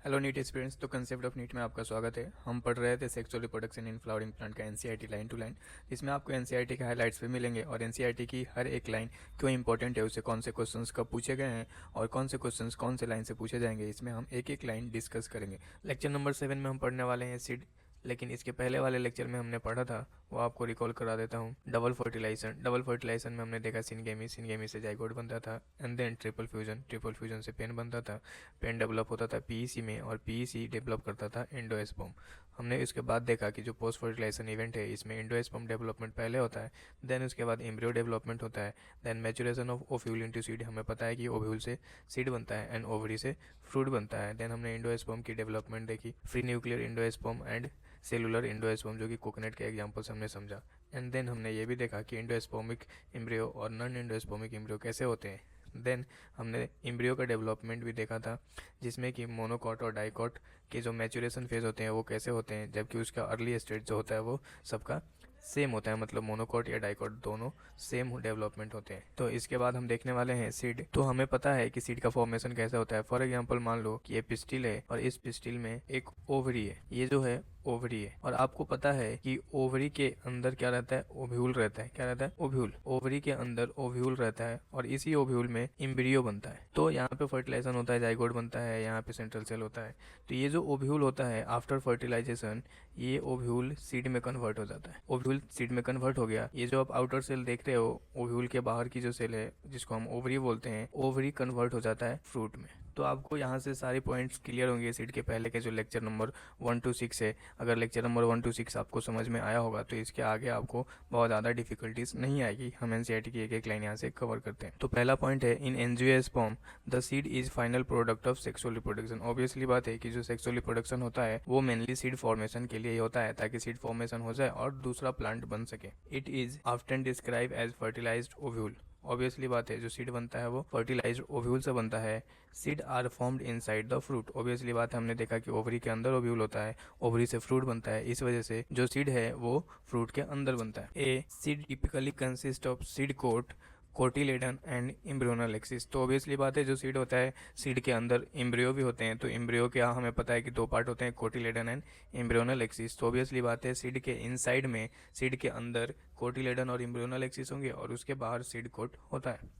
Hello NEET experience. तो concept of NEET में आपका स्वागत है। हम पढ़ रहे थे sexual reproduction in flowering plant का एनसीईआरटी लाइन टू लाइन, जिसमें आपको एनसीईआरटी के हाइलाइट्स भी मिलेंगे और एनसीईआरटी की हर एक लाइन क्यों इंपॉर्टेंट है, उससे कौन से क्वेश्चंस कब पूछे गए हैं और कौन से क्वेश्चंस कौन से लाइन से पूछे जाएंगे, इसमें हम एक एक लाइन डिस्कस करेंगे। लेक्चर नंबर 7 में हम पढ़ने वाले हैं सीड, लेकिन इसके पहले वाले लेक्चर में हमने पढ़ा था वो आपको रिकॉल करा देता हूँ। डबल फर्टिलाइजेशन में हमने देखा सिनगेमी से जाइगोट बनता था, एंड देन ट्रिपल फ्यूजन से पेन बनता था। पेन डेवलप होता था पीईसी में और पीईसी डेवलप करता था एंडोस्पर्म। हमने इसके बाद देखा कि जो पोस्ट फर्टिलाइजेशन इवेंट है इसमें एंडोस्पर्म डेवलपमेंट पहले होता है, देन उसके बाद एम्ब्रियो डेवलपमेंट होता है, then maturation of ovule into seed. हमें पता है कि ओव्यूल से सीड बनता है एंड ओवरी से फ्रूट बनता है। देन हमने एंडोस्पर्म की डेवलपमेंट देखी, free nuclear endosperm and cellular endosperm, जो कि कोकोनट के एग्जांपल से हमने समझा। एंड देन हमने ये भी देखा कि एंडोस्पर्मिक एम्ब्रियो और नॉन एंडोस्पर्मिक एम्ब्रियो कैसे होते हैं। देन हमने एम्ब्रियो का डेवलपमेंट भी देखा था, जिसमें कि मोनोकॉट और डाइकॉट के जो मैच्योरेशन फेज होते हैं वो कैसे होते हैं, जबकि उसका अर्ली स्टेज जो होता है वो सबका सेम होता है, मतलब मोनोकॉट या डाइकॉट दोनों सेम डेवलपमेंट होते हैं। तो इसके बाद हम देखने वाले हैं सीड। तो हमें पता है कि सीड का फॉर्मेशन कैसे होता है। फॉर एग्जांपल मान लो कि ये पिस्टिल है और इस पिस्टिल में एक ओवरी है, ये जो है ओवरी है, और आपको पता है कि ओवरी के अंदर क्या रहता है, ओव्यूल रहता है। क्या रहता है? ओव्यूल। ओवरी के अंदर ओव्यूल रहता है और इसी ओव्यूल में एम्ब्रियो बनता है। तो यहाँ पे फर्टिलाइजेशन होता है, जाइगोट बनता है, यहाँ पे सेंट्रल सेल होता है। तो ये जो ओव्यूल होता है आफ्टर फर्टिलाइजेशन, ये ओव्यूल सीड में कन्वर्ट हो जाता है। ओव्यूल सीड में कन्वर्ट हो गया। ये जो आप आउटर सेल देख रहे हो, ओव्यूल के बाहर की जो सेल है जिसको हम ओवरी बोलते हैं, ओवरी कन्वर्ट हो जाता है फ्रूट में। तो आपको यहाँ से सारे पॉइंट्स क्लियर होंगे सीड के पहले के जो लेक्चर नंबर 1 to 6 है। अगर लेक्चर नंबर 1 to 6 आपको समझ में आया होगा तो इसके आगे आपको बहुत ज़्यादा डिफिकल्टीज नहीं आएगी। हम एनसीईआरटी की एक एक लाइन यहाँ से कवर करते हैं। तो पहला पॉइंट है, इन angiosperm the seed is final product of sexual reproduction. Obviously बात है कि जो सेक्सुअल रिप्रोडक्शन होता है वो मेनली सीड फॉर्मेशन के लिए ही होता है, ताकि सीड फॉर्मेशन हो जाए और दूसरा प्लांट बन सके। It is often describe as fertilised ovule. Obviously बात है, जो सीड बनता है वो फर्टिलाइज्ड ओव्यूल से बनता है। Seed are formed inside the fruit. Obviously बात है, हमने देखा कि ओवरी के अंदर ओव्यूल होता है, ओवरी से फ्रूट बनता है, इस वजह से जो सीड है वो फ्रूट के अंदर बनता है। A seed typically consist of seed coat, cotyledon and embryonal axis. तो ऑब्वियसली बात है, जो सीड होता है सीड के अंदर एम्ब्रियो भी होते हैं। तो एम्ब्रियो के हमें पता है कि दो पार्ट होते हैं, कोटिलेडन एंड एम्ब्रियोनल एक्सिस। तो ऑब्वियसली बात है, सीड के इनसाइड में, सीड के अंदर कोटिलेडन और एम्ब्रियोनल एक्सिस होंगे और उसके बाहर सीड कोट होता है।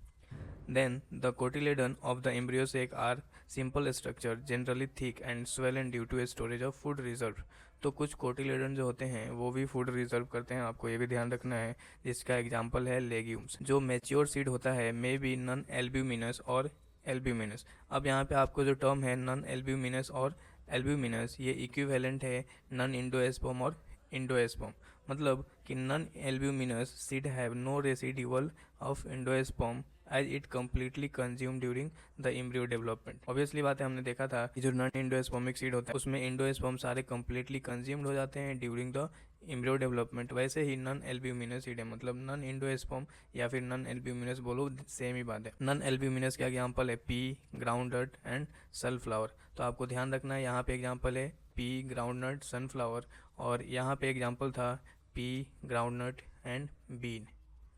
Then the cotyledon of the embryo sac are simple structure, generally thick and swollen due to a storage of food reserve। तो कुछ कोटिलेडन जो होते हैं वो भी फूड रिजर्व करते हैं, आपको ये भी ध्यान रखना है, जिसका एग्जांपल है लेग्यूम्स। जो मैच्योर सीड होता है मे बी नॉन एल्ब्यूमिनस और एल्ब्यूमिनस। अब यहाँ पे आपको जो टर्म है नॉन एल्ब्यूमिनस और एल्ब्यूमिनस, ये इक्विवेलेंट है नॉन इंडोस्पर्म और इंडोस्पर्म। मतलब कि non albuminous seed have no residual of endosperm as it completely consume during the embryo development. Obviously बात है, हमने देखा था कि जो नॉन एंडोस्पर्मिक सीड होता है उसमें एंडोस्पर्म सारे कम्प्लीटली कंज्यूम्ड हो जाते हैं ड्यूरिंग द एम्ब्रियो डेवलपमेंट। वैसे ही नॉन एल्ब्यूमिनस सीड है, मतलब नॉन एंडोस्पर्म या फिर नॉन एल्ब्यूमिनस बोलो, सेम ही बात है। नॉन एल्ब्यूमिनस का एग्जांपल है पी, ग्राउंडनट एंड सनफ्लावर। तो आपको ध्यान रखना है, यहाँ पे एग्जांपल है पी, ग्राउंडनट, सनफ्लावर, और यहाँ पे एग्जांपल था पी, ग्राउंडनट एंड बीन।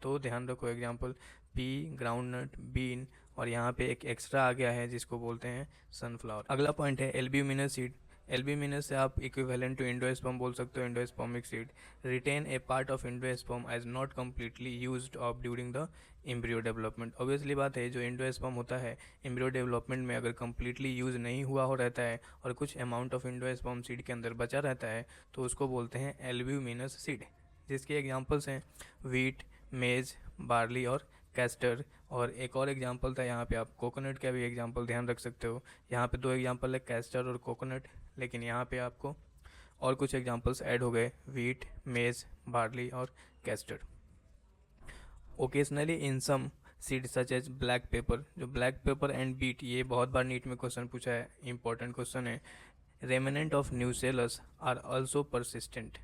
तो ध्यान रखो, एग्जांपल पी, ग्राउंडनट, बीन, और यहाँ पे एक एक्स्ट्रा आ गया है जिसको बोलते हैं सनफ्लावर। अगला पॉइंट है एल्ब्यूमिनस सीड। एल्ब्यूमिनस से आप इक्विवेलेंट टू एंडोस्पर्म बोल सकते हो, endospermic seed retain a part of endosperm as not completely used of during the embryo development. Obviously बात है, जो एंडोस्पर्म होता है एम्ब्रियो डेवलपमेंट में अगर कम्प्लीटली यूज नहीं हुआ हो रहता है और कुछ अमाउंट ऑफ एंडोस्पर्म सीड के अंदर बचा रहता है तो उसको बोलते हैं एल्ब्यूमिनस सीड, जिसके एग्जाम्पल्स हैं वीट, मेज, बार्ली और कैस्टर। और एक और एग्जांपल था यहाँ पे, आप कोकोनट का भी एग्जांपल ध्यान रख सकते हो। यहाँ पे दो एग्जांपल है, कैस्टर और कोकोनट, लेकिन यहाँ पे आपको और कुछ एग्जांपल्स ऐड हो गए, वीट, मेज, बार्ली और castor. Occasionally in some seed such as black pepper. जो ब्लैक पेपर एंड बीट, ये बहुत बार नीट में क्वेश्चन पूछा है, इंपॉर्टेंट क्वेश्चन है। Remnant of nucellus are also persistent.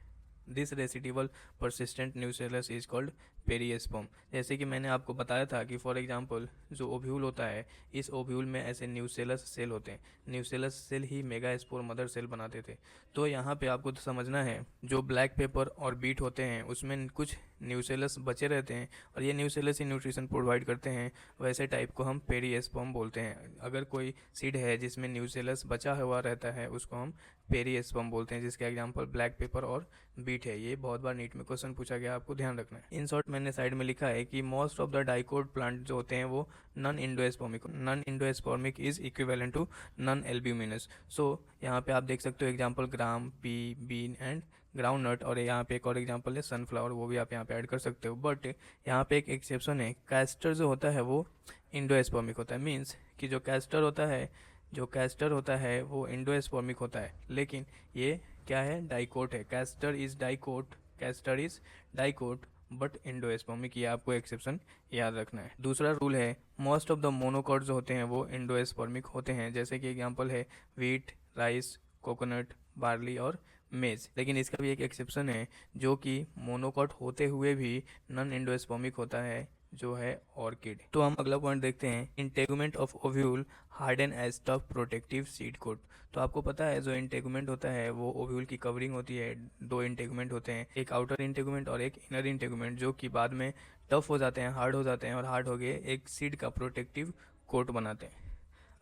This residual persistent nucellus is called perisperm. जैसे कि मैंने आपको बताया था कि फॉर एग्जांपल जो ओव्यूल होता है, इस ओव्यूल में ऐसे न्यूसेलस सेल होते हैं। न्यूसेलस सेल ही मेगास्पोर मदर सेल बनाते थे। तो यहाँ पे आपको तो समझना है, जो ब्लैक पेपर और बीट होते हैं उसमें कुछ न्यूसेलस बचे रहते हैं और ये न्यूसेलस ही न्यूट्रिशन प्रोवाइड करते हैं। वैसे टाइप को हम पेरियस्पर्म बोलते हैं। अगर कोई सीड है जिसमें न्यूसेलस बचा हुआ रहता है उसको हम पेरियस्पर्म बोलते हैं, जिसके एग्जांपल ब्लैक पेपर और बीट है। ये बहुत बार नीट में क्वेश्चन पूछा गया, आपको ध्यान रखना है। इन शॉर्ट मैंने साइड में लिखा है कि most of the dicot plant जो होते हैं वो non endospermic is equivalent to non albuminous. So यहाँ पे आप देख सकते हो example gram, pea, bean and ground nut, और यहाँ पे एक और एग्जांपल है सनफ्लावर, वो भी आप यहाँ पे ऐड कर सकते हो। बट यहाँ पे एक एक्सेप्शन है, कैस्टर जो होता है वो इंडोस्पर्मिक होता है। मीन्स कि जो कैस्टर होता है वो इंडोस्पर्मिक होता है, लेकिन ये क्या है, डाइकोट है। Castor is dicot but endospermic. ये आपको एक्सेप्शन याद रखना है। दूसरा रूल है, मोस्ट ऑफ द मोनोकॉट जो होते हैं वो इंडोस्पर्मिक होते हैं। जैसे कि एग्जांपल है वीट, राइस, कोकोनट, बार्ली और मेज। लेकिन इसका भी एक एक्सेप्शन है, जो कि मोनोकॉट होते हुए भी नॉन इंडोस्पर्मिक होता है, जो है ऑर्किड। तो हम अगला पॉइंट देखते हैं, integument of ovule harden as tough protective seed coat. तो आपको पता है जो इंटेगुमेंट होता है वो ओव्यूल की कवरिंग होती है। दो इंटेगुमेंट होते हैं, एक आउटर इंटेगुमेंट और एक इनर इंटेगुमेंट, जो कि बाद में टफ हो जाते हैं, हार्ड हो जाते हैं, और हार्ड हो गए एक सीड का प्रोटेक्टिव कोट बनाते हैं।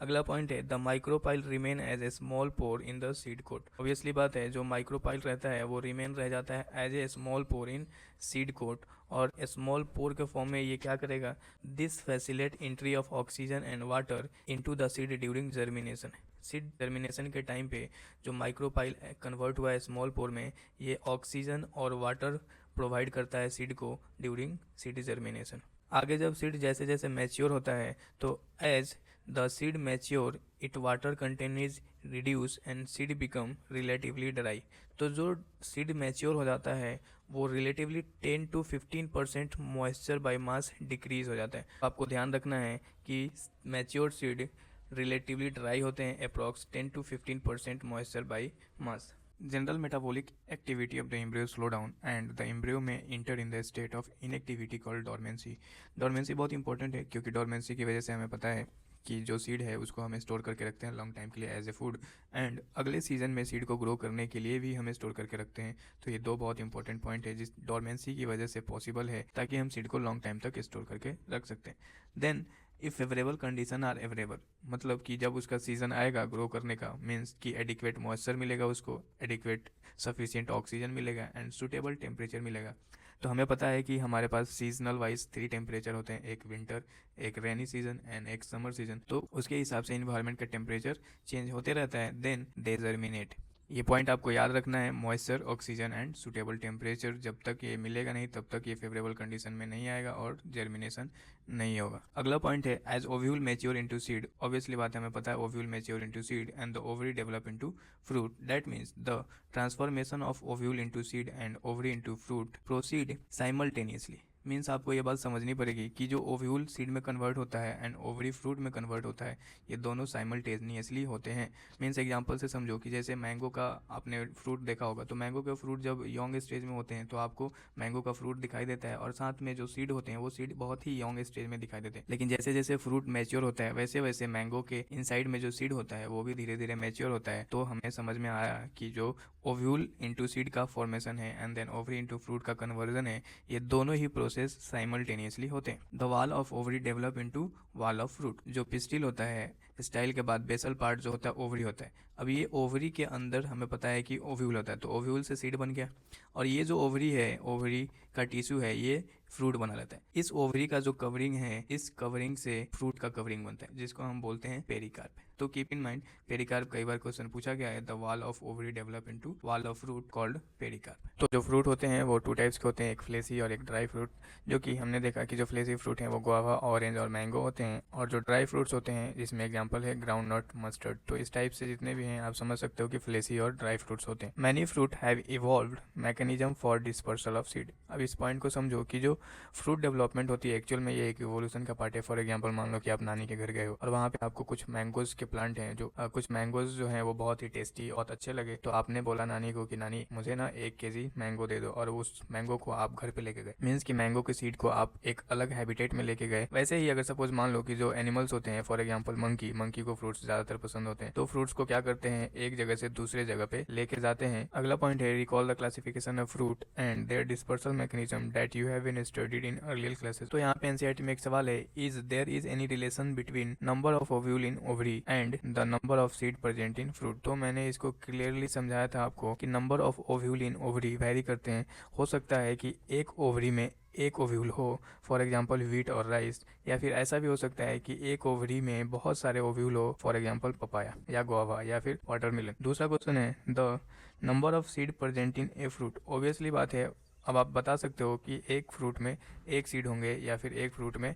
अगला पॉइंट है, the micropyle remain as a small pore in the seed coat. Obviously बात है, जो माइक्रोपाइल रहता है वो रिमेन रह जाता है as a small pore in seed coat, और स्मॉल पोर के फॉर्म में ये क्या करेगा, this facilitate entry of oxygen and water into the seed during germination. Seed germination के टाइम पे जो माइक्रोपाइल कन्वर्ट हुआ है स्मॉल पोर में, ये ऑक्सीजन और वाटर प्रोवाइड करता है सीड को ड्यूरिंग सीड जर्मिनेशन। आगे जब सीड जैसे जैसे मैच्योर होता है, तो as the seed mature it water content is reduce and seed become relatively dry. तो जो सीड मैच्योर हो जाता है वो relatively 10 to 15% moisture by mass decrease हो जाता है। आपको ध्यान रखना है कि मैच्योर सीड रिलेटिवली ड्राई होते हैं, approx 10 to 15% moisture by mass. General metabolic activity of the embryo slow down and the embryo may enter in the state of inactivity called dormancy. Dormancy बहुत इंपॉर्टेंट है, क्योंकि dormancy की वजह से हमें पता है कि जो सीड है उसको हमें स्टोर करके रखते हैं लॉन्ग टाइम के लिए एज ए फूड, एंड अगले सीजन में सीड को ग्रो करने के लिए भी हमें स्टोर करके रखते हैं। तो ये दो बहुत इंपॉर्टेंट पॉइंट है जिस डोरमेंसी की वजह से पॉसिबल है, ताकि हम सीड को लॉन्ग टाइम तक स्टोर करके रख सकते हैं। Then if favourable condition are available, मतलब कि जब उसका सीजन आएगा ग्रो करने का, मीन्स कि एडिक्वेट मॉइस्चर मिलेगा उसको, एडिक्वेट सफिशिएंट ऑक्सीजन मिलेगा एंड सूटेबल टेम्परेचर मिलेगा। तो हमें पता है कि हमारे पास सीजनल वाइज 3 टेम्परेचर होते हैं, एक विंटर, एक रेनी सीजन एंड एक समर सीजन। तो उसके हिसाब से इन्वायरमेंट का टेम्परेचर चेंज होते रहता है। Then they germinate. ये पॉइंट आपको याद रखना है, moisture, oxygen and suitable temperature जब तक ये मिलेगा नहीं तब तक ये फेवरेबल कंडीशन में नहीं आएगा और जर्मिनेशन नहीं होगा। अगला पॉइंट है, as ovule mature into seed. Obviously बात है, हमें पता है ovule mature into seed and the ovary develop into fruit. That means the transformation of ovule into seed and ovary into fruit proceed simultaneously. Means आपको ये बात समझनी पड़ेगी कि जो ओव्यूल सीड में कन्वर्ट होता है एंड ओवरी फ्रूट में कन्वर्ट होता है, ये दोनों साइमल्टेनियसली होते हैं। मीन्स एग्जांपल से समझो कि जैसे मैंगो का आपने फ्रूट देखा होगा, तो मैंगो के फ्रूट जब यंग स्टेज में होते हैं तो आपको मैंगो का फ्रूट दिखाई देता है, और साथ में जो सीड होते हैं वो सीड बहुत ही यंग स्टेज में दिखाई देते हैं। लेकिन जैसे जैसे फ्रूट मैच्योर होता है वैसे वैसे मैंगो के इनसाइड में जो सीड होता है वो भी धीरे धीरे मैच्योर होता है। तो हमें समझ में आया कि जो ओव्यूल इंटू सीड का फॉर्मेशन है and then ovary into fruit का कन्वर्जन है, ये दोनों ही प्रोसेस साइमल्टेनियसली होते हैं। The wall of ovary develop into wall of fruit. जो पिस्टिल होता है, स्टाइल के बाद बेसल पार्ट जो होता है ओवरी होता है। अब ये ओवरी के अंदर हमें पता है कि ओव्यूल होता है, तो ओव्यूल से सीड बन गया, और ये जो ओवरी है, ओवरी का टिश्यू है, ये फ्रूट बना लेता है। इस ओवरी का जो कवरिंग है, इस कवरिंग से फ्रूट का कवरिंग बनता है, जिसको हम बोलते हैं पेरिकार्प। तो कीप इन माइंड, पेरिकार्प कई बार क्वेश्चन पूछा गया है, the wall of ovary develop into wall of fruit called pericarp. तो जो फ्रूट होते हैं वो 2 टाइप्स के होते हैं, एक फ्लेसी और एक ड्राई फ्रूट। जो कि हमने देखा कि जो फ्लेसी फ्रूट हैं वो गुआवा, ऑरेंज और मैंगो होते हैं, और जो ड्राई फ्रूट्स होते हैं जिसमें एग्जांपल है ग्राउंड नट, मस्टर्ड। तो इस टाइप से जितने भी हैं आप समझ सकते हो कि फ्लेसी और ड्राई फ्रूट्स होते हैं। Many fruit have evolved mechanism for dispersal of seed. अब इस पॉइंट को समझो कि जो फ्रूट डेवलपमेंट होती है एक्चुअल में ये एक इवोल्यूशन का पार्ट है। फॉर एग्जांपल मान लो कि आप नानी के घर गए हो और वहाँ पे आपको कुछ मैंगोज के प्लांट हैं, जो कुछ मैंगोज जो हैं वो बहुत ही टेस्टी बहुत अच्छे लगे, तो आपने बोला नानी को कि नानी मुझे ना 1 kg मैंगो दे दो, और उस मैंगो को आप घर पे लेके गए। मीन्स कि मैंगो के सीड को आप एक अलग हैबिटेट में लेके गए। वैसे ही अगर सपोज मान लो कि जो एनिमल्स होते हैं, फॉर एग्जाम्पल मंकी को फ्रूट्स ज्यादातर पसंद होते हैं, तो फ्रूट्स को क्या करते हैं, एक जगह से दूसरे जगह पे लेके जाते हैं। अगला पॉइंट है recall the classification of fruit and their dispersal mechanism that you have been studied in earlier classes. तो यहाँ पे एनसीईआरटी में एक सवाल है, is there is any relation between number of ovule in ovary and the number of seed present in fruit. तो मैंने इसको क्लियरली समझाया था आपको कि number of ovule in ovary vary करते हैं। हो सकता है कि एक ओवरी में एक ओव्यूल हो, फॉर एग्जांपल व्हीट और राइस, या फिर ऐसा भी हो सकता है कि एक ओवरी में बहुत सारे ओव्यूल हो, फॉर एग्जांपल पपाया या गुआवा या फिर वाटरमेलन। दूसरा क्वेश्चन है the number of seed present in a fruit. Obviously बात है, अब आप बता सकते हो कि एक फ्रूट में एक सीड होंगे या फिर एक फ्रूट में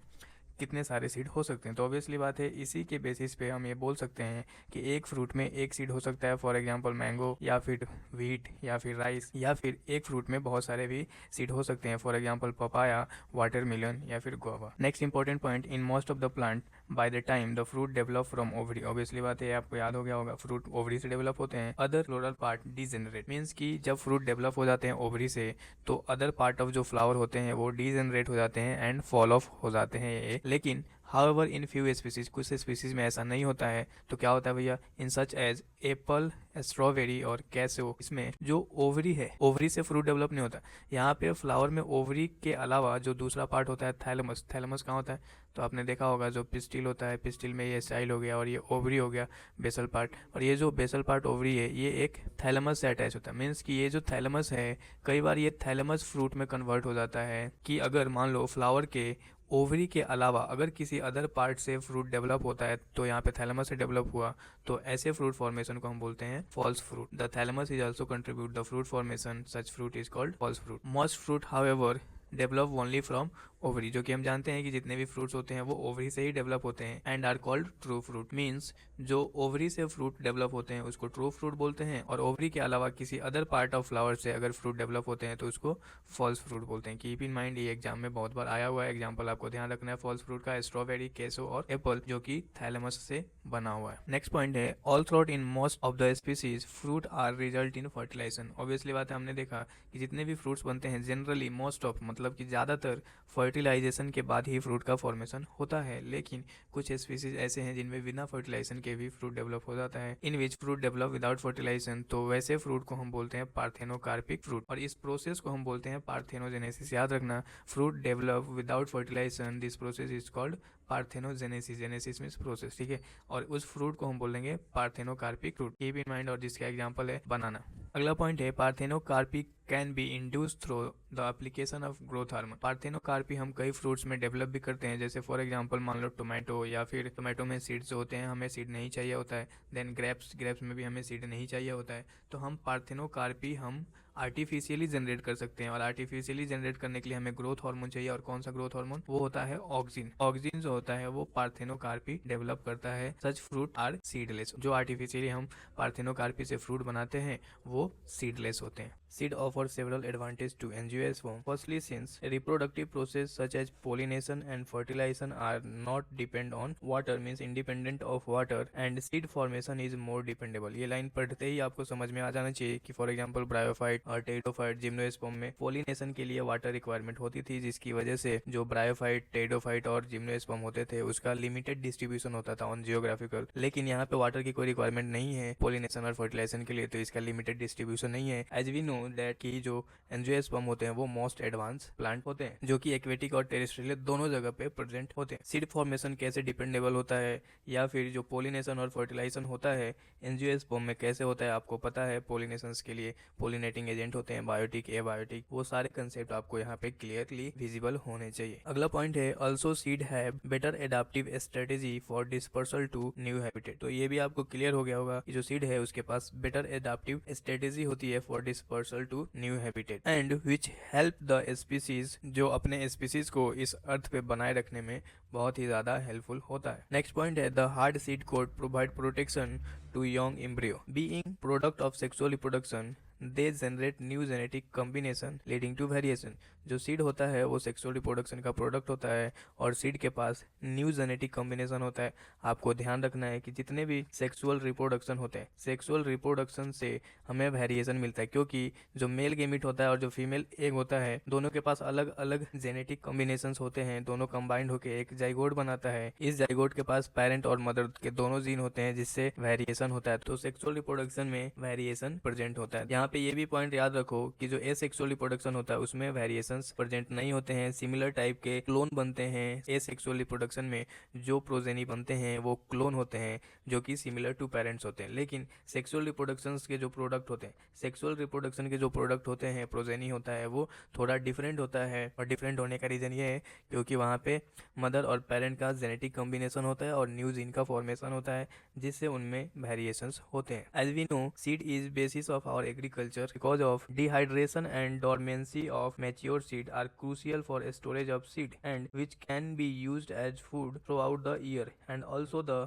कितने सारे सीड हो सकते हैं। तो ऑब्वियसली बात है, इसी के बेसिस पे हम ये बोल सकते हैं कि एक फ्रूट में एक सीड हो सकता है, फॉर एग्जांपल मैंगो या फिर व्हीट या फिर राइस, या फिर एक फ्रूट में बहुत सारे भी सीड हो सकते हैं, फॉर एग्जांपल पपाया, वाटरमेलन या फिर guava. Next important point, in most of the plant by the time the fruit develop from ovary. Obviously बात है, आपको याद हो गया होगा, फ्रूट ओवरी से डेवलप होते हैं। Other floral part degenerate, means कि जब फ्रूट डेवलप हो जाते हैं ओवरी से, तो अदर पार्ट ऑफ जो फ्लावर होते हैं वो डीजेनरेट हो जाते हैं एंड फॉल ऑफ हो जाते हैं ये। लेकिन हाउएवर इन फ्यू स्पीसीज, कुछ स्पीसीज में ऐसा नहीं होता है। तो क्या होता है भैया, इन सच एज एप्पल, स्ट्रॉबेरी और कैसो, इसमें जो ओवरी है, ओवरी से फ्रूट डेवलप नहीं होता। यहाँ पे फ्लावर में ओवरी के अलावा जो दूसरा पार्ट होता है थैलेमस, थैलेमस कहाँ होता है, तो आपने देखा होगा जो पिस्टिल होता है, पिस्टिल में ये स्टाइल हो गया और ये ओवरी हो गया बेसल पार्ट, और ये जो बेसल पार्ट ओवरी है ये एक थैलेमस से अटैच होता है। मीन्स कि ये जो थैलेमस है, कई बार ये थैलेमस फ्रूट में कन्वर्ट हो जाता है कि अगर मान लो फ्लावर के ओवरी के अलावा अगर किसी अदर पार्ट से फ्रूट डेवलप होता है, तो यहाँ पे थैलेमस से डेवलप हुआ, तो ऐसे फ्रूट फॉर्मेशन को हम बोलते हैं false fruit. The thalamus is also contribute the fruit formation, such fruit is called false fruit. Most fruit however develop only from ovary, जो कि हम जानते हैं कि जितने भी फ्रूट्स होते हैं वो ओवरी से ही डेवलप होते हैं। And are called true fruit, means जो ओवरी से फ्रूट डेवलप होते हैं उसको ट्रू फ्रूट बोलते हैं, और ओवरी के अलावा किसी अदर पार्ट ऑफ फ्लावर से अगर फ्रूट डेवलप होते हैं तो उसको फॉल्स फ्रूट बोलते हैं। कीप इन माइंड, ये एग्जाम में बहुत बार आया हुआ है। एग्जाम्पल आपको ध्यान रखना है फॉल्स फ्रूट का, स्ट्रॉबेरी, केसो और एप्पल, जो कि थैलेमस से बना हुआ है। नेक्स्ट पॉइंट है all throughout in most of the species fruit are result in fertilisation. Obviously बात है, हमने देखा कि जितने भी फ्रूट्स बनते हैं जनरली मोस्ट ऑफ, मतलब कि ज्यादातर फर्टिलाइजेशन के बाद ही फ्रूट का फॉर्मेशन होता है। लेकिन कुछ स्पीसीज ऐसे हैं जिनमें बिना फर्टिलाइजेशन के भी फ्रूट डेवलप हो जाता है, in which fruit develop without fertilisation. तो वैसे फ्रूट को हम बोलते हैं पार्थेनोकार्पिक फ्रूट, और इस प्रोसेस को हम बोलते हैं पार्थेनोजेनेसिस। याद रखना, fruit develop without fertilisation, this process is called parthenogenesis. Genesis means process, ठीक है, और उस फ्रूट को हम बोलेंगे parthenocarpic fruit. Keep in mind, और जिसका एग्जांपल है बनाना। अगला पॉइंट है parthenocarpic can be induce through the application of growth hormone. Parthenocarpy हम कई फ्रूट्स में डेवलप भी करते हैं, जैसे फॉर एग्जांपल मान लो टोमेटो, या फिर टोमेटो में सीड्स होते हैं, हमें सीड नहीं चाहिए होता है। देन ग्रेप्स में भी हमें सीड नहीं चाहिए होता है। तो हम पार्थेनोकार्पी हम आर्टिफिशियली जनरेट कर सकते हैं, और आर्टिफिशियली जनरेट करने के लिए हमें ग्रोथ हार्मोन चाहिए। और कौन सा ग्रोथ हार्मोन, वो होता है ऑक्सिन। ऑक्सिन जो होता है वो पार्थेनोकार्पी डेवलप करता है। सच फ्रूट आर सीडलेस, जो आर्टिफिशियली हम पार्थेनोकार्पी से फ्रूट बनाते हैं वो सीडलेस होते हैं। Seed offers several advantages to angiosperm. Firstly, since reproductive process such as pollination and fertilization are not depend on water, means independent of water, and seed formation is more dependable. ये line पढ़ते ही आपको समझ में आ जाना चाहिए कि for example bryophyte और pteridophyte, gymnosperm में पोलिनेशन के लिए वाटर रिक्वायरमेंट होती थी, जिसकी वजह से जो ब्रायोफाइट, टेरिडोफाइट और जिम्नोस्पर्म होते थे उसका लिमिटेड डिस्ट्रीब्यूशन होता था ऑन जियोग्राफिकल। लेकिन यहाँ पे वाटर की कोई रिक्वायरमेंट नहीं है पोलिनेशन और फर्टिलाइजेशन के लिए, तो इसका लिमिटेड डिस्ट्रीब्यूशन नहीं है। एज वी नो दैट कि जो एंजियोस्पर्म होते हैं वो मोस्ट एडवांस प्लांट होते हैं, जो कि एक्वेटिक और टेरेस्ट्रियल दोनों जगह पे प्रेजेंट होते हैं। सीड फॉर्मेशन कैसे डिपेंडेबल होता है, या फिर जो पोलिनेशन और फर्टिलाइजेशन होता है एंजियोस्पर्म में कैसे होता है, आपको पता है पोलिनेशन के लिए पोलिनेटिंग एजेंट होते हैं, बायोटिक, एबायोटिक, वो सारे कंसेप्ट आपको यहाँ पे क्लियरली विजिबल होने चाहिए। अगला पॉइंट है also seed have better adaptive strategy for dispersal to new habitat. तो ये भी आपको क्लियर हो गया होगा कि जो सीड है उसके पास बेटर एडाप्टिव स्ट्रेटेजी होती है for dispersal to new habitat, and which help the species, जो अपने स्पीसीज को इस अर्थ पे बनाए रखने में बहुत ही ज्यादा हेल्पफुल होता है। नेक्स्ट पॉइंट है the hard seed coat provide protection to young embryo. Being product of sexual reproduction, they generate new genetic combination leading to variation. जो सीड होता है वो सेक्सुअल रिप्रोडक्शन का प्रोडक्ट होता है और सीड के पास न्यू जेनेटिक कॉम्बिनेशन होता है। आपको ध्यान रखना है कि जितने भी सेक्सुअल रिप्रोडक्शन होते हैं, सेक्सुअल रिप्रोडक्शन से हमें वेरिएशन मिलता है, क्योंकि जो मेल गेमिट होता है और जो फीमेल एग होता है, दोनों के पास अलग अलग जेनेटिक कॉम्बिनेशंस होते हैं। दोनों कंबाइंड होकर एक जाइगोट बनाता है। इस जाइगोट के पास पेरेंट और मदर के दोनों जीन होते हैं, जिससे वेरिएशन होता है। तो सेक्सुअल रिप्रोडक्शन में वेरिएशन प्रेजेंट होता है। यहाँ पे ये भी पॉइंट याद रखो कि जो एसेक्सुअल रिप्रोडक्शन होता है उसमें वेरिएशंस प्रेजेंट नहीं होते हैं। सिमिलर टाइप के क्लोन बनते हैं। एसेक्सुअल रिप्रोडक्शन में जो प्रोजेनी बनते हैं वो क्लोन होते हैं जो कि सिमिलर टू पेरेंट्स होते हैं। लेकिन सेक्सुअल रिप्रोडक्शन के जो प्रोडक्ट होते हैं, सेक्सुअल रिप्रोडक्शन के जो प्रोडक्ट होते हैं, प्रोजेनी होता है, वो थोड़ा डिफरेंट होता है। और डिफरेंट होने का रीजन ये है क्योंकि वहाँ पे मदर और पेरेंट का जेनेटिक कॉम्बिनेशन होता है और न्यू जीन का फॉर्मेशन होता है, जिससे उनमें वेरिएशंस होते हैं। As we know, seed is basis of our agriculture because of dehydration and dormancy of mature seed are crucial for storage of seed and which can be used as food throughout the year and also the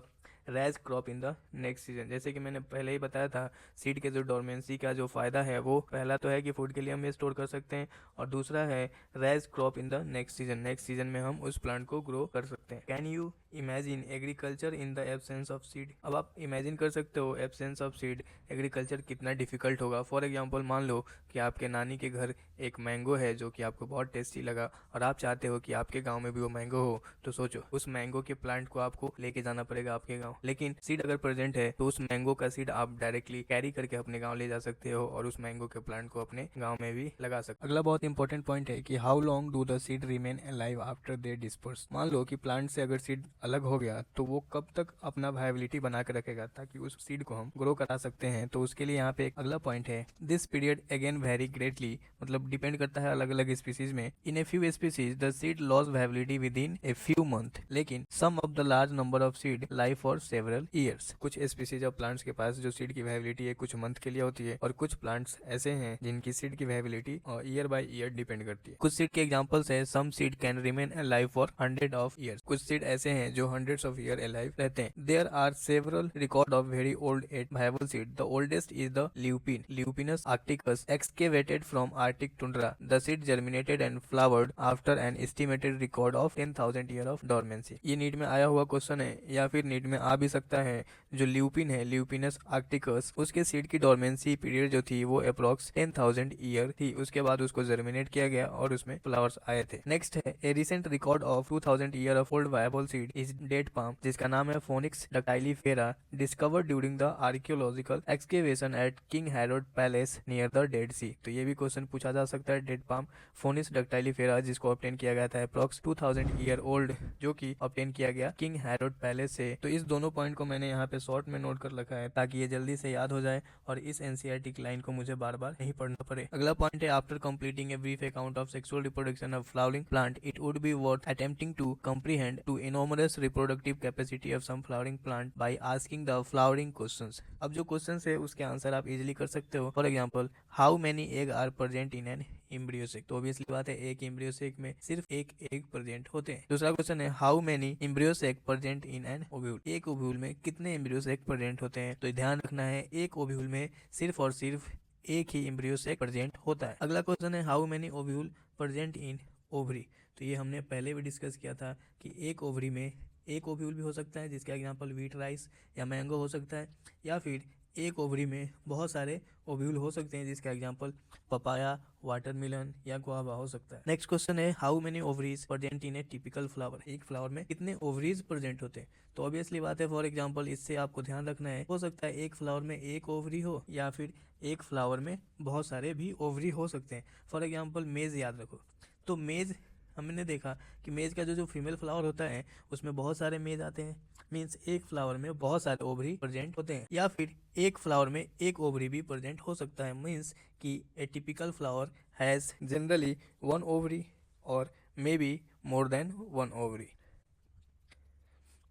raise crop in the next season. जैसे कि मैंने पहले ही बताया था, seed के जो dormancy का जो फायदा है वो पहला तो है कि फूड के लिए हम ये स्टोर कर सकते हैं, और दूसरा है raise crop in the next season. Next season में हम उस प्लांट को ग्रो कर सकते हैं। Can you imagine agriculture in the absence of seed? अब आप इमेजिन कर सकते हो एब्सेंस ऑफ सीड एग्रीकल्चर कितना डिफिकल्ट होगा। फॉर एग्जाम्पल, मान लो कि आपके नानी के घर एक मैंगो है जो कि आपको बहुत टेस्टी लगा और आप चाहते हो कि आपके गांव में भी वो मैंगो हो। तो सोचो, उस मैंगो के प्लांट को आपको लेके जाना पड़ेगा आपके गांव, लेकिन सीड अगर प्रेजेंट है तो उस मैंगो का सीड आप डायरेक्टली कैरी करके अपने गांव ले जा सकते हो और उस मैंगो के प्लांट को अपने गांव में भी लगा सकते हो। अगला बहुत इंपॉर्टेंट पॉइंट है कि how long do the seed remain alive after they disperse. मान लो कि प्लांट से अगर सीड अलग हो गया तो वो कब तक अपना वायबिलिटी बना के रखेगा ताकि उस सीड को हम ग्रो करा सकते हैं। तो उसके लिए यहाँ पे एक अगला पॉइंट है, this period again very greatly, मतलब डिपेंड करता है अलग अलग स्पीसीज में। In a few species the seed loss viability with in a few month, लेकिन some of the large number of seed live for several years. कुछ species of plants के पास जो सीड की वायबिलिटी है कुछ मंथ के लिए होती है, और कुछ प्लांट्स ऐसे हैं जिनकी सीड की viability year by year depend करती है। कुछ सीड के एग्जांपल्स है, some seed can remain alive for 100 of years. कुछ सीड ऐसे हैं जो हंड्रेड्स ऑफ ईयर अलाइव रहते हैं। There are several record of very old at viable seed. The oldest is the lupine, Lupinus arcticus, excavated from Arctic tundra. The seed germinated and flowered after an estimated record of 10,000 year of dormancy. ये NEET में आया हुआ question है या फिर NEET में आ भी सकता है। जो ल्यूपिन है, ल्यूपिनस आर्क्टिकस, उसके सीड की डोरमेंसी पीरियड जो थी वो अप्रॉक्स 10,000 ईयर थी। उसके बाद उसको जर्मिनेट किया गया और उसमें फ्लावर्स आए थे। नेक्स्ट है a recent record of 2000 year of old viable seed is date palm, जिसका नाम है Phoenix dactylifera, discovered during the archaeological excavation at King Herod palace near the Dead Sea. तो ये भी क्वेश्चन पूछा जा सकता है। डेड पाम फोनिक्स डक्टाइलीफेरा जिसको ऑब्टेन किया गया था अप्रॉक्स 2000 ईयर ओल्ड, जो कि ऑब्टेन किया गया किंग हैरोड पैलेस से। तो इस दोनों पॉइंट को मैंने यहाँ पे शॉर्ट में नोट कर रखा है ताकि ये जल्दी से याद हो जाए और इस एनसीईआरटी की लाइन को मुझे बार बार नहीं पढ़ना पड़े। अगला पॉइंट है, after completing a brief account of sexual reproduction of flowering plant it would be worth attempting to comprehend to enormous reproductive capacity of some flowering plant by asking the flowering questions। अब जो question है उसके answer आप easily कर सकते हो। For example, how many egg are present in an embryo sac. तो obviously बात है एक एम्ब्रियो सेक में सिर्फ एक एग प्रेजेंट होते हैं। दूसरा क्वेश्चन है, how many embryo sac present in N ovule. एक ओव्यूल में कितने एम्ब्रियो सेक प्रेजेंट होते हैं। तो ध्यान रखना है एक ओव्यूल में सिर्फ और सिर्फ एक ही एम्ब्रियो सेक प्रेजेंट होता है। अगला क्वेश्चन है, how many ovule present in ovary. तो ये हमने पहले भी डिस्कस किया था कि एक ओवरी में एक ओव्यूल भी हो सकता है, जिसका एग्जांपल व्हीट राइस या मैंगो हो सकता है, या फिर एक ओवरी में बहुत सारे ओव्यूल हो सकते हैं, जिसका एग्जांपल पपाया, वाटरमेलन या गुआवा हो सकता है। नेक्स्ट क्वेश्चन है, how many ovaries present in A typical flower. एक फ्लावर में कितने ओवरीज प्रेजेंट होते हैं। तो ऑब्वियसली बात है, फॉर एग्जांपल इससे आपको ध्यान रखना है, हो सकता है एक फ्लावर में एक ओवरी हो या फिर एक फ्लावर में बहुत सारे भी ओवरी हो सकते हैं। फॉर एग्जाम्पल मेज याद रखो, तो मेज हमने देखा कि मेज का जो फीमेल फ्लावर होता है उसमें बहुत सारे मेज आते हैं, मीन्स एक फ्लावर में बहुत सारे ओवरी प्रेजेंट होते हैं। या फिर एक फ्लावर में एक ओवरी भी प्रेजेंट हो सकता है, मीन्स कि a typical flower has generally one ovary और may be more than one ovary.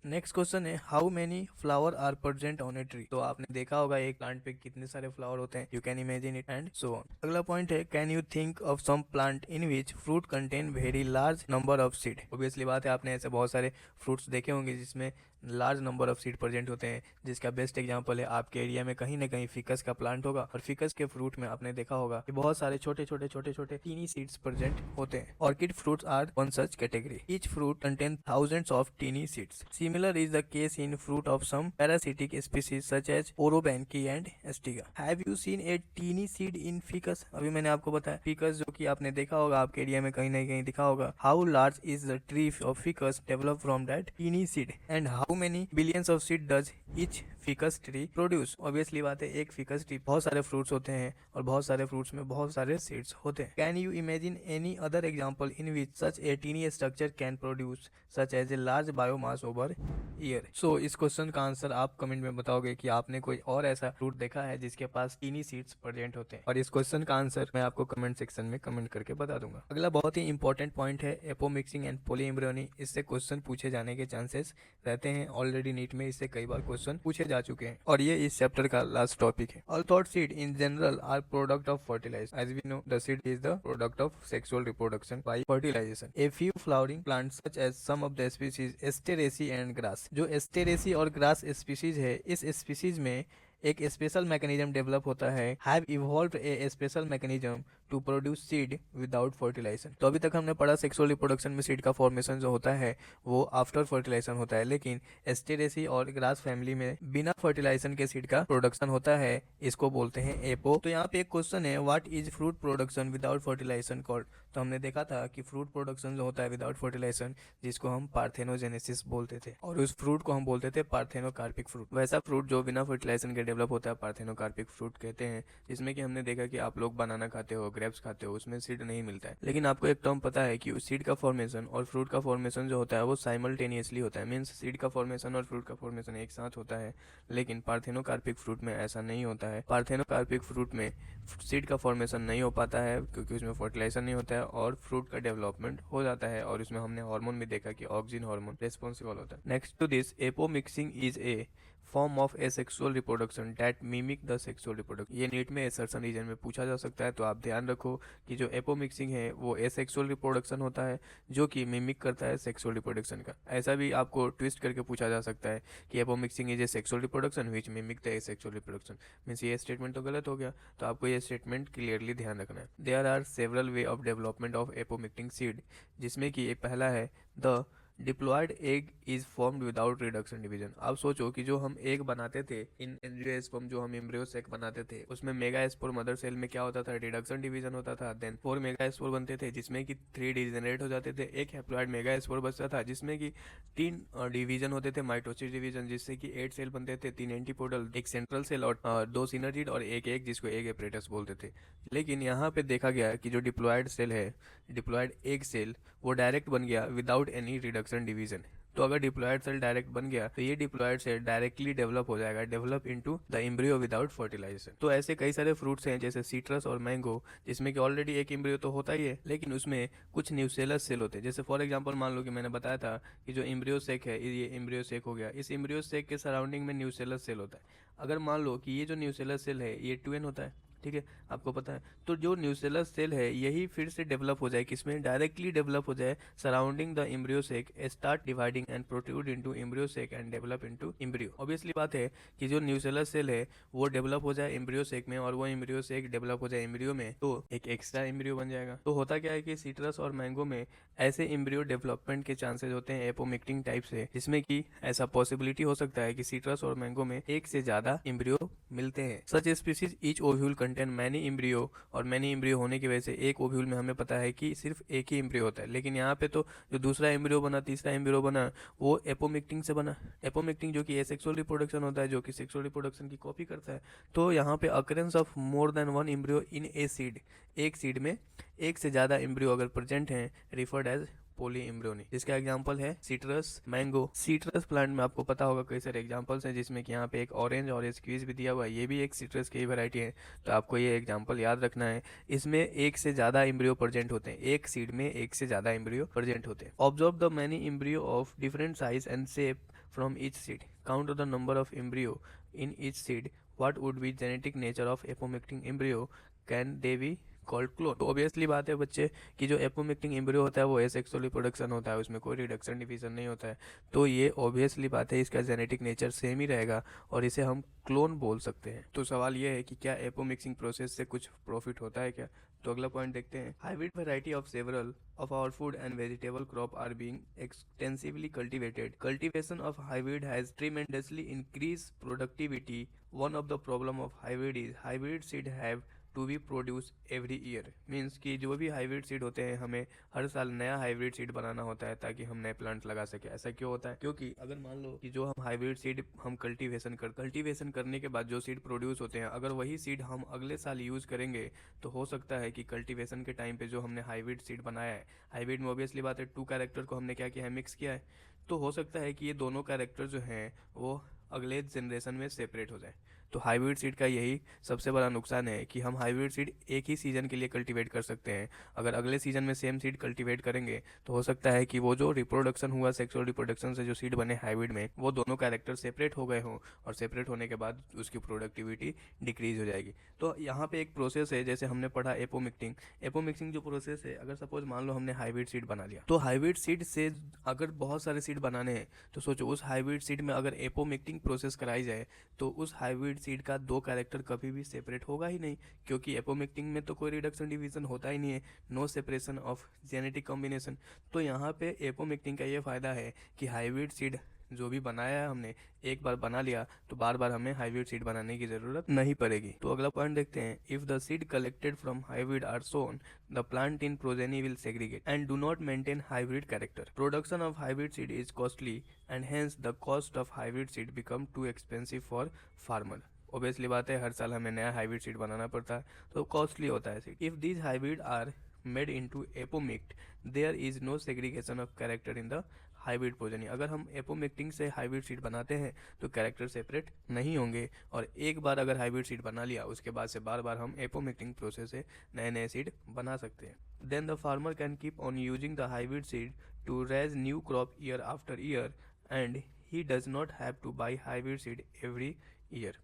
Next question है how many flower are present on a tree. तो आपने देखा होगा एक प्लांट पे कितने सारे फ्लावर होते हैं, you can imagine it and so on. अगला पॉइंट है can you think of some plant in which fruit contain very large number of seed. Obviously बात है, आपने ऐसे बहुत सारे फ्रूट्स देखे होंगे जिसमें large number of seed present होते हैं, जिसका बेस्ट एग्जांपल है आपके एरिया में कहीं ना कहीं फिकस का प्लांट होगा, और फिकस के फ्रूट में आपने देखा होगा कि बहुत सारे छोटे छोटे टीनी सीड्स प्रेजेंट होते हैं। Orchid fruits are one such category, each fruit contain thousands of tiny seeds. Similar is the case in fruit of some parasitic species such as orobanche and striga. Have you seen a tiny seed in ficus? अभी मैंने आपको बताया ficus जो कि आपने देखा होगा आपके एरिया में कहीं ना कहीं दिखा होगा। How large is the tree of ficus develop from that tiny seed and how many billions of seed does each ficus tree produce. Obviously बात है, एक फिकस ट्री बहुत सारे फ्रूट्स होते हैं और बहुत सारे फ्रूट्स में बहुत सारे सीड्स होते हैं। Can you imagine any other example in which such a tiny structure can produce such as a large biomass over year. So इस क्वेश्चन का आंसर आप कमेंट में बताओगे कि आपने कोई और ऐसा फ्रूट देखा है जिसके पास टीनी सीड्स प्रेजेंट होते हैं, और इस क्वेश्चन का आंसर मैं आपको कमेंट सेक्शन में कमेंट करके बता दूंगा। अगला बहुत ही इंपॉर्टेंट पॉइंट है एपोमिक्सिंग एंड पॉलीएम्ब्रियोनी। इससे क्वेश्चन पूछे जाने के चांसेस रहते हैं, ऑलरेडी नीट में इससे कई बार क्वेश्चन पूछे जा चुके हैं, और ये इस चैप्टर का लास्ट टॉपिक है। Although seed in general are product of fertilization. As we know the seed is the product of sexual reproduction by fertilization. A few flowering plants such as some of the species asteraceae and grass. जो asteraceae और grass species है, इस species में एक special mechanism develop होता है, have evolved a special mechanism to produce seed without fertilisation. तो अभी तक हमने पढ़ा सेक्सुअल रिप्रोडक्शन में सीड का फॉर्मेशन जो होता है वो आफ्टर फर्टिलाइजेशन होता है, लेकिन एस्टेरेसी और ग्रास फैमिली में बिना फर्टिलाइजेशन के सीड का प्रोडक्शन होता है, इसको बोलते हैं एपो। तो यहाँ पे एक क्वेश्चन है what is fruit production without fertilization called. तो हमने देखा था कि फ्रूट प्रोडक्शन जो होता है विदाउट फर्टिलाइजेशन, जिसको हम पार्थेनोजेनेसिस बोलते थे, और उस फ्रूट को हम बोलते थे पार्थेनोकार्पिक फ्रूट। वैसा फ्रूट जो बिना फर्टिलाइजेशन के डेवलप होता है पार्थेनोकार्पिक फ्रूट कहते हैं, जिसमें कि हमने देखा कि आप लोग बनाना खाते हो, ग्रेप्स खाते हो, उसमें सीड नहीं मिलता है। लेकिन आपको एक टर्म पता है कि सीड का फॉर्मेशन और फ्रूट का फॉर्मेशन जो होता है वो साइमल्टेनियसली होता है, मीन्स सीड का फॉर्मेशन और फ्रूट का फॉर्मेशन एक साथ होता है, लेकिन पार्थेनोकार्पिक फ्रूट में ऐसा नहीं होता है। पार्थेनोकार्पिक फ्रूट में सीड का फॉर्मेशन नहीं हो पाता है क्योंकि उसमें फर्टिलाइजेशन नहीं होता है, और फ्रूट का डेवलपमेंट हो जाता है, और उसमें हमने हार्मोन भी देखा कि ऑक्सिन हार्मोन रिस्पॉन्सिबल होता है। Next to this apomixis is a form of asexual reproduction that mimic the sexual reproduction. ये नीट में एसर्शन रीजन में पूछा जा सकता है, तो आप ध्यान रखो कि जो एपोमिक्सिंग है वो एसेक्सुअल रिप्रोडक्शन होता है जो कि मिमिक करता है सेक्सुअल रिप्रोडक्शन का। ऐसा भी आपको ट्विस्ट करके पूछा जा सकता है कि apomixis is a sexual reproduction which mimic the asexual reproduction. Means ये स्टेटमेंट तो गलत हो गया, तो आपको ये स्टेटमेंट क्लियरली ध्यान रखना है। There are several way of development of apomictic seed, जिसमें कि एक पहला है the diploid egg is formed without reduction division. आप सोचो कि जो हम एग बनाते थे इन एंजियोस्पर्म, जो हम एम्ब्रियो सेक बनाते थे, उसमें मेगास्पोर मदर सेल में क्या होता था, रिडक्शन डिवीजन होता था। देन 4 मेगास्पोर बनते थे जिसमें कि 3 डिजेनरेट हो जाते थे, एक हैप्लॉइड मेगास्पोर बचता था जिसमें कि 3 डिवीजन होते थे, माइटोसिस डिवीजन, जिससे कि 8 सेल बनते थे, 3 एंटीपोडल, एक सेंट्रल सेल और 2 सिनर्जिड और एक एग जिसको एग एपरेटस बोलते थे। लेकिन यहाँ पे देखा गया कि जो डिप्लॉयड सेल है, डिप्लॉयड एग सेल, वो डायरेक्ट बन गया विदाउट एनी रिडक्शन डिवीजन। तो अगर डिप्लॉयड सेल डायरेक्ट बन गया तो ये डिप्लॉयड सेल डायरेक्टली डेवलप हो जाएगा, develop into the embryo without fertilisation. तो ऐसे कई सारे फ्रूट्स हैं जैसे सीट्रस और मैंगो, जिसमें कि ऑलरेडी एक एम्ब्रियो तो होता ही है, लेकिन उसमें कुछ न्यूसेलस सेल होते हैं। जैसे फॉर एग्जांपल मान लो कि मैंने बताया था कि जो एम्ब्रियो सेक है, ये एम्ब्रियो सेक हो गया, इस एम्ब्रियो सेक के सराउंडिंग में न्यूसेलस सेल होता है। अगर मान लो कि ये जो न्यूसेलस सेल है ये ट्विन होता है, ठीक है, आपको पता है, तो जो न्यूसेलस सेल है यही फिर से डेवलप हो जाए, किसमें, डायरेक्टली डेवलप हो जाए surrounding the embryo sac, start dividing and protrude into embryo sac and develop into embryo. Obviously बात है कि जो न्यूसेलस सेल है वो डेवलप हो जाए एम्ब्रियो सेक में, और वो एम्ब्रियो सेक डेवलप हो जाए एम्ब्रियो में, तो एक एक्स्ट्रा एम्ब्रियो बन जाएगा। तो होता क्या है कि सीट्रस और मैंगो में ऐसे एम्ब्रियो डेवलपमेंट के चांसेस होते हैं एपोमिक्टिंग टाइप से, जिसमें कि ऐसा पॉसिबिलिटी हो सकता है कि सीट्रस और मैंगो में एक से ज्यादा एम्ब्रियो मिलते हैं। Such species each ovule contain many embryo, और मैनी एम्ब्रियो होने की वजह से एक ओव्यूल में हमें पता है कि सिर्फ एक ही एम्ब्रियो होता है। लेकिन यहाँ पे तो जो दूसरा एम्ब्रियो बना, तीसरा एम्ब्रियो बना, वो एपोमिक्टिंग से बना। एपोमिक्टिंग जो कि एसेक्सुअल रिप्रोडक्शन होता है, जो कि सेक्सुअल रिप्रोडक्शन की कॉपी करता है। तो यहाँ पे occurrence of more than 1 embryo in a seed, एक सीड में एक से ज्यादा एम्ब्रियो अगर प्रेजेंट है, रिफर्ड एज पोली एम्ब्रियोनी, जिसका एग्जांपल है सीट्रस, मैंगो। सीट्रस प्लांट में आपको पता होगा कई सारे एग्जांपल्स हैं, जिसमें कि यहाँ पे एक ऑरेंज स्क्वीज भी दिया हुआ है, ये भी एक सीट्रस की वैरायटी है, तो आपको ये एग्जांपल याद रखना है। इसमें एक से ज्यादा एम्ब्रियो प्रेजेंट होते हैं, एक सीड में एक से ज्यादा एम्ब्रियो प्रेजेंट होते हैं। Observe the many embryo of different size and shape from each seed. Count the number of embryo in each seed. What would be genetic nature of apomicting embryo? Can they be called clone? तो obviously बात है बच्चे कि जो एपोमिक्टिंग embryo होता है वो asexual reproduction होता है, उसमें कोई रिडक्शन डिवीजन नहीं होता है, तो ये ऑब्वियसली बात है इसका जेनेटिक नेचर सेम ही रहेगा और इसे हम क्लोन बोल सकते हैं। तो सवाल ये है कि क्या एपोमिक्सिंग प्रोसेस से कुछ प्रॉफिट होता है क्या? तो अगला पॉइंट देखते हैं। Hybrid variety of several of our food and vegetable crop are being extensively cultivated. Cultivation of hybrid has tremendously increased productivity. One of the problem of hybrid is hybrid seed have to be produce every year. Means कि जो भी hybrid seed होते हैं हमें हर साल नया hybrid seed बनाना होता है ताकि हम नए प्लांट लगा सके। ऐसा क्यों होता है? क्योंकि अगर मान लो कि जो हम हाइब्रिड सीड हम कल्टीवेशन करने के बाद जो सीड प्रोड्यूस होते हैं, अगर वही सीड हम अगले साल यूज़ करेंगे तो हो सकता है कि कल्टीवेशन के टाइम पे जो हमने हाइब्रिड सीड बनाया है, हाइब्रिड में ऑब्वियसली बात है टू कैरेक्टर को हमने क्या किया है, मिक्स किया है, तो हो सकता है कि ये दोनों कैरेक्टर जो हैं वो अगले जनरेशन में सेपरेट हो जाए। तो हाइब्रिड सीड का यही सबसे बड़ा नुकसान है कि हम हाइब्रिड सीड एक ही सीजन के लिए कल्टीवेट कर सकते हैं। अगर अगले सीजन में सेम सीड कल्टीवेट करेंगे तो हो सकता है कि वो जो रिप्रोडक्शन हुआ सेक्सुअल रिप्रोडक्शन से जो सीड बने हाइब्रिड में, वो दोनों कैरेक्टर सेपरेट हो गए हों और सेपरेट होने के बाद उसकी प्रोडक्टिविटी डिक्रीज हो जाएगी। तो यहाँ पे एक प्रोसेस है, जैसे हमने पढ़ा एपोमिक्सिंग जो प्रोसेस है, अगर सपोज मान लो हमने हाइब्रिड सीड बना लिया, तो हाइब्रिड सीड से अगर बहुत सारे सीड बनाने हैं तो सोचो उस हाइब्रिड सीड में अगर एपोमिक्टिंग प्रोसेस कराई जाए तो उस हाइब्रिड सीड का दो कैरेक्टर कभी भी सेपरेट होगा ही नहीं, क्योंकि एपोमिक्टिंग में तो कोई रिडक्शन डिवीजन होता ही नहीं है, no separation of genetic combination. तो यहाँ पे एपोमिक्टिंग का ये फायदा है कि हाइब्रिड सीड जो भी बनाया है हमने, एक बार बना लिया तो बार बार हमें हाइब्रिड सीड बनाने की जरूरत नहीं पड़ेगी। तो अगला पॉइंट देखते हैं। If the seed collected from hybrid are sown, the plant in progeny will segregate and do not maintain hybrid character. Production of hybrid seed is costly and hence the cost of hybrid seed become too expensive for farmer. Obviously बात है हर साल हमें नया hybrid seed बनाना पड़ता है तो costly होता है seed. If these hybrid are made into apomict, there is no segregation of character in the hybrid progeny. अगर हम एपोमिक्टिंग से हाइब्रिड सीड बनाते हैं तो कैरेक्टर सेपरेट नहीं होंगे, और एक बार अगर हाइब्रिड सीड बना लिया उसके बाद से बार बार हम एपोमिक्टिंग प्रोसेस से नए नए सीड बना सकते हैं। Then the farmer can keep on using the hybrid seed to raise new crop year after year and he does not have to buy hybrid seed every year.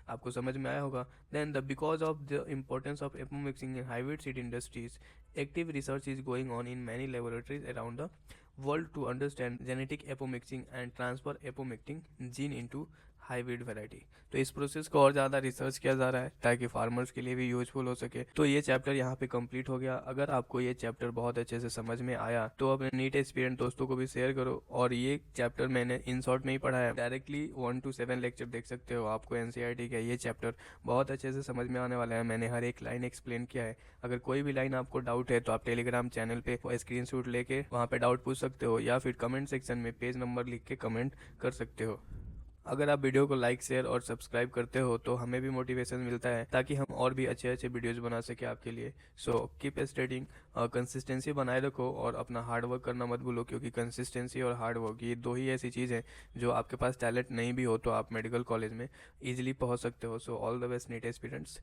आपको समझ में आया होगा। Then the because of the importance of apomixis in hybrid seed industries, active research is going on in many laboratories around the world to understand genetic apomixing and transfer apomicting gene into hybrid variety. तो इस process को और ज़्यादा research किया जा रहा है ताकि फार्मर्स के लिए भी यूजफुल हो सके। तो ये चैप्टर यहाँ पे कंप्लीट हो गया। अगर आपको ये चैप्टर बहुत अच्छे से समझ में आया तो अपने नीट एस्पिरेंट दोस्तों को भी शेयर करो। और ये चैप्टर मैंने इन शॉर्ट में ही पढ़ा है, डायरेक्टली 1 to 7 लेक्चर देख सकते हो। आपको एनसीईआरटी का ये चैप्टर बहुत अच्छे से समझ में आने वाला है। मैंने हर एक लाइन एक्सप्लेन किया है। अगर कोई भी लाइन आपको डाउट है तो आप टेलीग्राम चैनल पे स्क्रीनशॉट लेके वहाँ पे डाउट पूछ सकते हो, या फिर कमेंट सेक्शन में पेज नंबर लिख के कमेंट कर सकते हो। अगर आप वीडियो को लाइक शेयर और सब्सक्राइब करते हो तो हमें भी मोटिवेशन मिलता है ताकि हम और भी अच्छे अच्छे वीडियोस बना सके आपके लिए। सो कीप स्टडिंग, कंसिस्टेंसी बनाए रखो और अपना हार्ड वर्क करना मत भूलो, क्योंकि कंसिस्टेंसी और हार्ड वर्क ये दो ही ऐसी चीज़ है जो आपके पास टैलेंट नहीं भी हो तो आप मेडिकल कॉलेज में ईजिली पहुँच सकते हो। So all the best NEET aspirants.